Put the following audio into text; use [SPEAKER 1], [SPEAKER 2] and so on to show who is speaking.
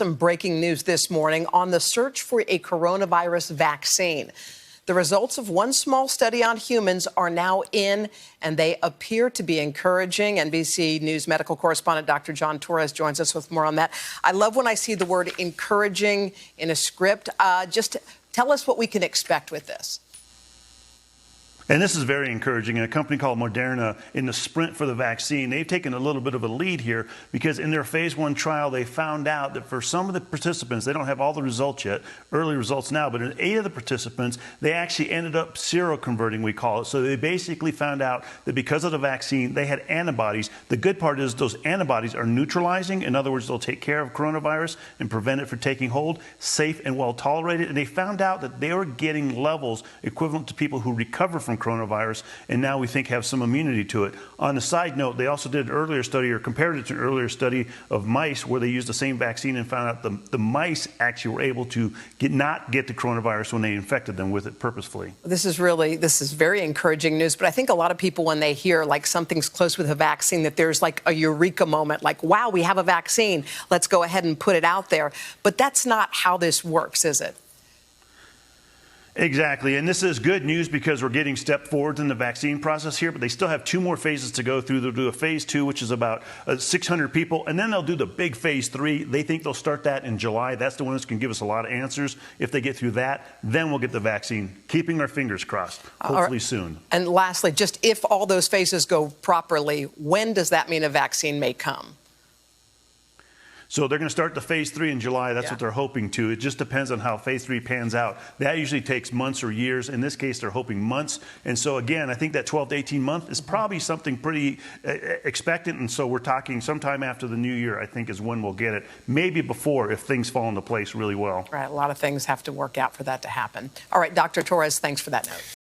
[SPEAKER 1] Some breaking news this morning on the search for a coronavirus vaccine. The results of one small study on humans are now in, and they appear to be encouraging. NBC News medical correspondent Dr. John Torres joins us with more on that. I love when I see the word encouraging in a script. Just tell us what we can expect with this.
[SPEAKER 2] And this is very encouraging. A company called Moderna, in the sprint for the vaccine, they've taken a little bit of a lead here because in their phase 1 trial, they found out that for some of the participants, they don't have all the results yet, early results now, but in 8 of the participants, they actually ended up seroconverting, we call it. So they basically found out that because of the vaccine, they had antibodies. The good part is those antibodies are neutralizing. In other words, they'll take care of coronavirus and prevent it from taking hold, safe and well tolerated. And they found out that they were getting levels equivalent to people who recover from coronavirus, and now we think have some immunity to it. On a side note, they also did an earlier study, or compared it to an earlier study of mice where they used the same vaccine and found out the mice actually were able to not get the coronavirus when they infected them with it purposefully.
[SPEAKER 1] This is very encouraging news, but I think a lot of people, when they hear like something's close with a vaccine, that there's like a eureka moment, like, wow, we have a vaccine, let's go ahead and put it out there. But that's not how this works, is it?
[SPEAKER 2] Exactly, and this is good news because we're getting step forwards in the vaccine process here, but they still have 2 more phases to go through. They'll do a phase 2, which is about 600 people, and then they'll do the big phase 3. They think they'll start that in July. That's the one that's going to give us a lot of answers. If they get through that, then we'll get the vaccine. Keeping our fingers crossed, hopefully soon.
[SPEAKER 1] And lastly, just if all those phases go properly, when does that mean a vaccine may come?
[SPEAKER 2] So they're going to start the phase 3 in July. That's what they're hoping to. It just depends on how phase 3 pans out. That usually takes months or years. In this case, they're hoping months. And so again, I think that 12 to 18 month is probably something pretty expectant. And so we're talking sometime after the new year, I think, is when we'll get it. Maybe before, if things fall into place really well.
[SPEAKER 1] Right. A lot of things have to work out for that to happen. All right, Dr. Torres, thanks for that note.